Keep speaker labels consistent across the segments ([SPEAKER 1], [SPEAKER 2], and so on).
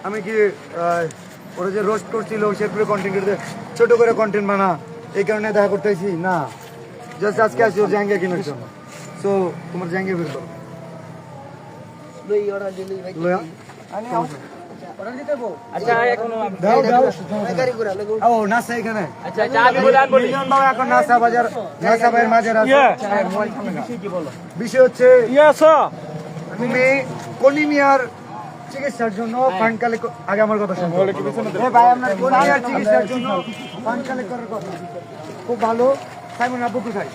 [SPEAKER 1] আমি কি ওরা যে রোস্ট করছিল সেগুলো কন্টেন্ট ছোট করে কন্টেন্ট বানা এই কারণে দেখা করতেছি না, জাস্ট আজকে আসি ওর জাঙ্গিয়া কেনার জন্য। সো তোমার জাঙ্গিয়া বের করো। বিষয় হচ্ছে তুমি কলিমিয়ার চিকিৎসার জন্য ফান্ড কালেক্ট, আগে আমার কথা শুনুন ভাই, আপনার কলিমিয়ার চিকিৎসার জন্য ফান্ড কালেক্ট করার কথা খুব ভালো। সাইমন আব্বু কোথায়?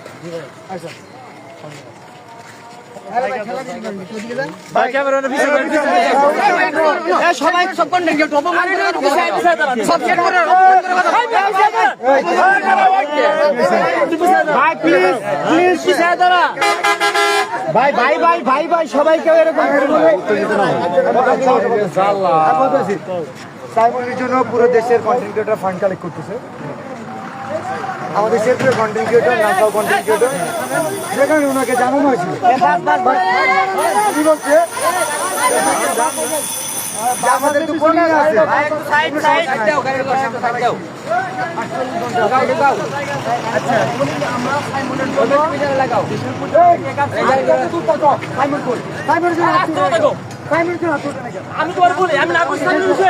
[SPEAKER 1] আচ্ছা ভাই ভাই ভাই ভাই ভাই সবাইকে এরকম সাইমনের জন্য পুরো দেশের কন্টেন্ট ক্রিয়েটর ফান্ড কালেক্ট করতেছে। আমাদের ক্ষেত্রে কন্টেন্ট ক্রিয়েটর, নাসাও কন্টেন্ট ক্রিয়েটর, যেখানে ওনাকে জানানো হয়েছিল কি বলছে আমাদের তো কলিং আছে।
[SPEAKER 2] আমি তোমার বলি আমি না বুঝতে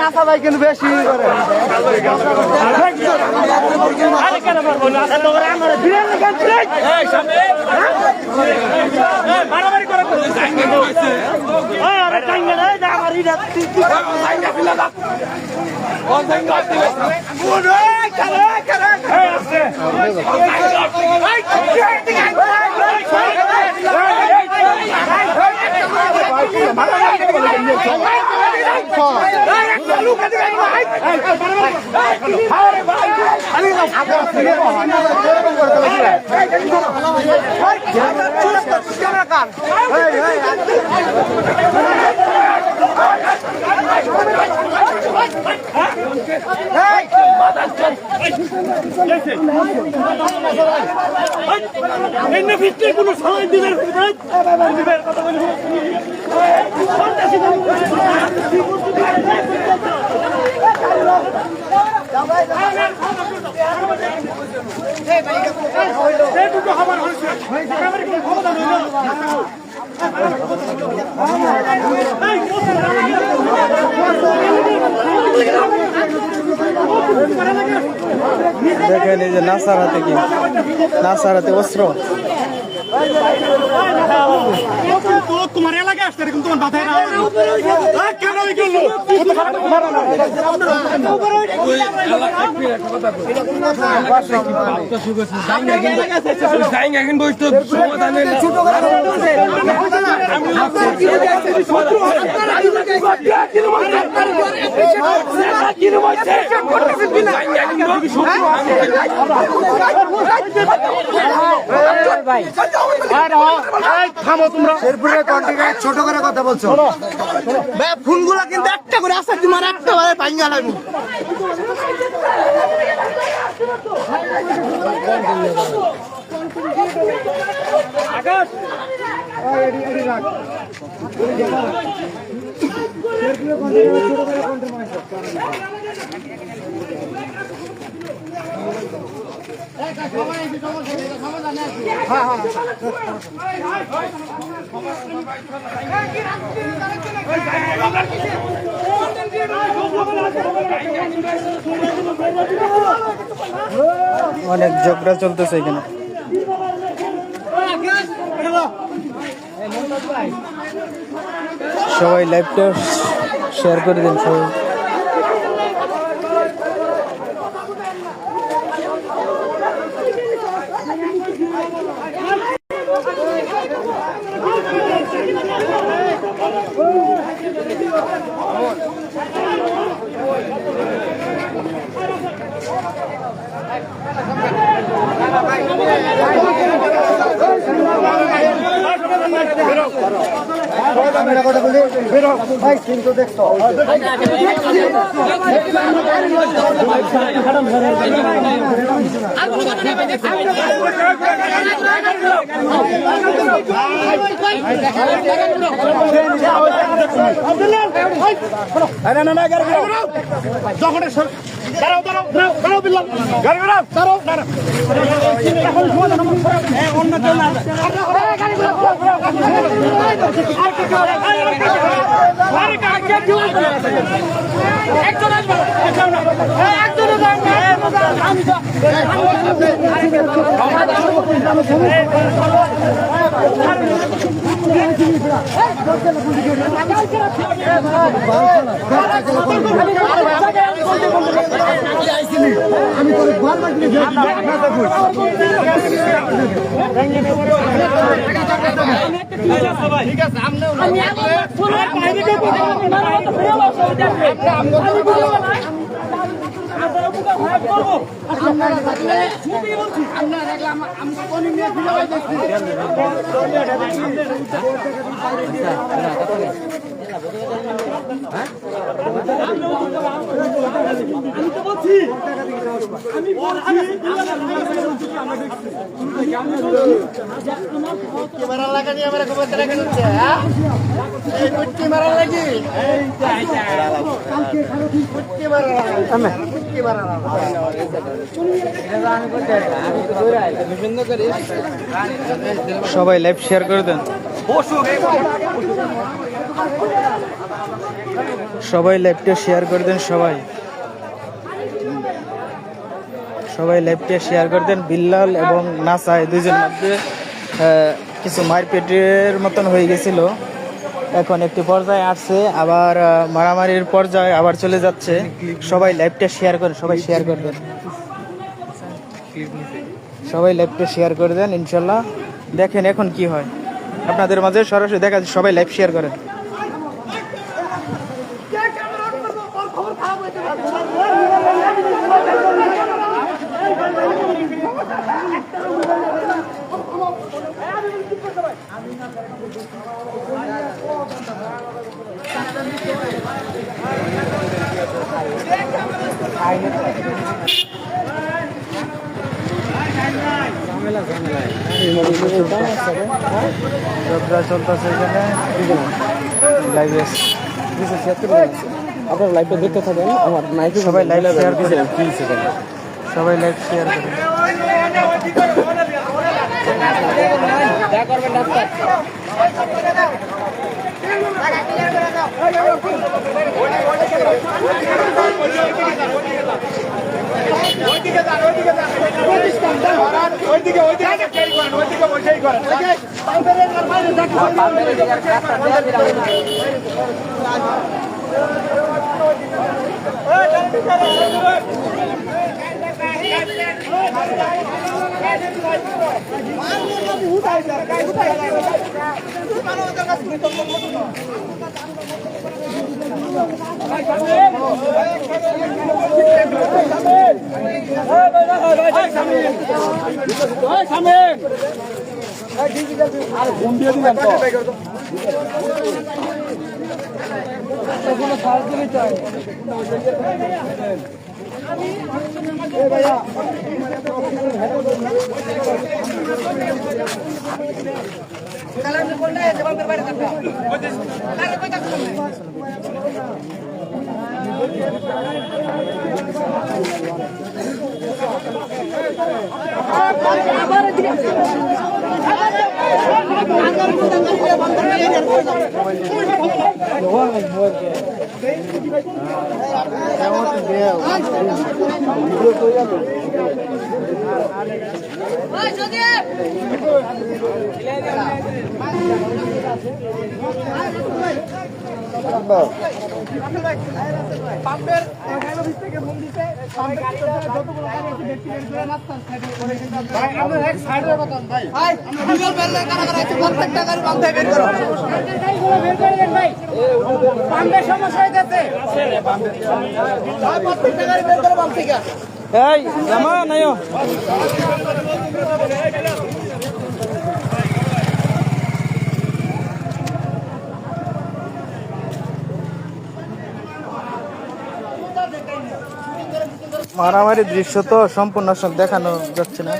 [SPEAKER 2] নাসা ভাই কিন্তু বেশি করে কোনো সময় দিবেন কথা বলি
[SPEAKER 3] দেখেন এই যে নাসার হাতে কি, নাসার হাতে অস্ত্র।
[SPEAKER 2] তোমার এলাকায় আসতে এরকম তোমার মাথায় না কেন
[SPEAKER 1] ছোট করে কথা বলছো,
[SPEAKER 2] ফোনগুলো কিন্তু একটা করে আসা তোমার একটা ভাঙ্গা লাগবে। আকাশ হ্যাঁ হ্যাঁ
[SPEAKER 3] অনেক ঝগড়া চলতেছে এখানে। সবাই লাইভটা শেয়ার করে দিন সবাই।
[SPEAKER 1] ভাই কিন্তু দেখছো আমি
[SPEAKER 3] সবাই লাইভ শেয়ার করে দেন, সবাই লাইভটা শেয়ার করে দেন, সবাই সবাই লাইভটা শেয়ার করে দেন। বিল্লাল এবং নাসা এই দুইজনের মধ্যে কিছু মারপিটের মতন হয়ে গেছিল, এখন একটি পর্যায়ে আসছে, আবার মারামারির পর্যায়ে আবার চলে যাচ্ছে। সবাই লাইভটা শেয়ার করেন, সবাই শেয়ার করে দেন, সবাই লাইভটা শেয়ার করে দেন। ইনশাল্লাহ দেখেন এখন কি হয় আপনাদের মাঝে সরাসরি দেখা যাচ্ছে। সবাই লাইভ শেয়ার করেন। চলতেছে এখানে লাইভে,
[SPEAKER 2] আপনারা লাইভটা দেখতে থাকেন। আমার মাইকে
[SPEAKER 3] সবাই লাইভ শেয়ার করে, সবাই লাইভ শেয়ার করে। এই জামা নাইও মারামারি দৃশ্য তো সম্পূর্ণ সব দেখানো যাচ্ছে না।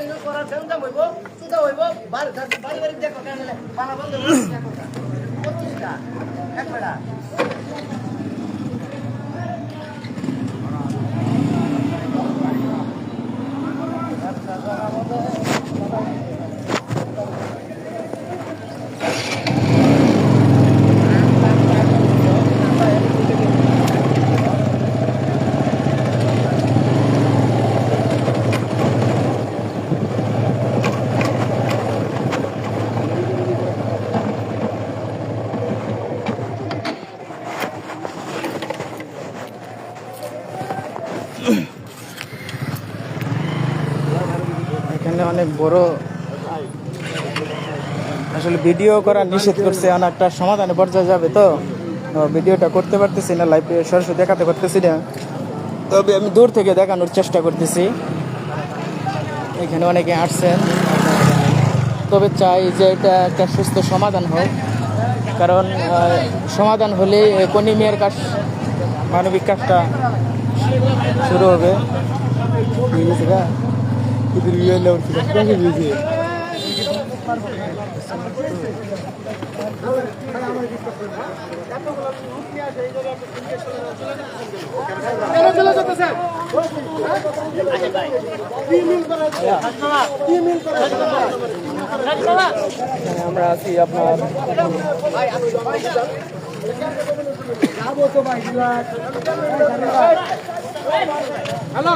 [SPEAKER 3] এখানে অনেক বড় আসলে ভিডিও করা নিষেধ করছে, অনেকটা সমাধানে পর্যায়ে যাবে তো ভিডিওটা করতে পারতেছি না, লাইভে সরাসরি দেখাতে পারতেছি না, তবে আমি দূর থেকে দেখানোর চেষ্টা করতেছি। এখানে অনেকে আসছেন, তবে চাই যে এটা একটা সুস্থ সমাধান হোক, কারণ সমাধান হলে কোনি মেয়ের কাজ মানবিক কাজটা শুরু হবে। আমরা আছি আপনার
[SPEAKER 2] হ্যালো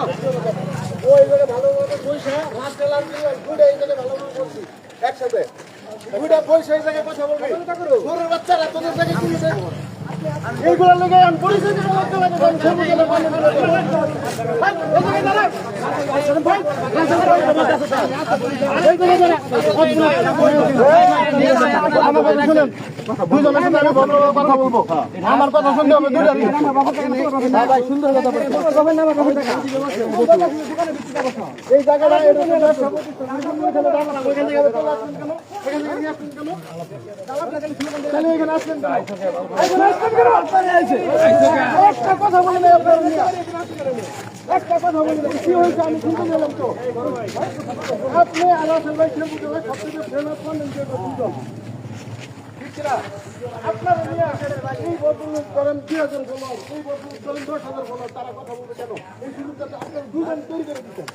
[SPEAKER 2] ওই জায়গায় ভালো মতো পয়সা রাত গেলাম গুড়ে এই জায়গায় ভালো মতো করছি একসাথে গুড়া পয়সা এই জায়গায় কথা বলবি গরুর বাচ্চারা তোদের জায়গায় কি দিছে এইগুলো লাগে আমি পরিচয় দিতে লাগতে লাগে আমি সব গেলে মানে ভাই এই জায়গায় দাঁড়া ভাই এই জায়গায় দাঁড়া শুনুন দুজনের সাথে আমি কথা বলবো আমার কথা শুনতে হবে দুইটা ভাই সুন্দর কথা বলতে এই জায়গাটা এখানে আসবেন একটা কথা বলে না একটা কথা বলে কি হয়েছে আমি শুনতে পেলাম তো আপনি আলাদা ভাই সবথেকে ফেমাস আপনার এই বদল করেন 2000 ফলোয়ার এই বদল করেন 10,000 ফলোয়ার তারা কথা বলতে কেন এই সুযোগটা আপনার দুজন তৈরি করে দিচ্ছেন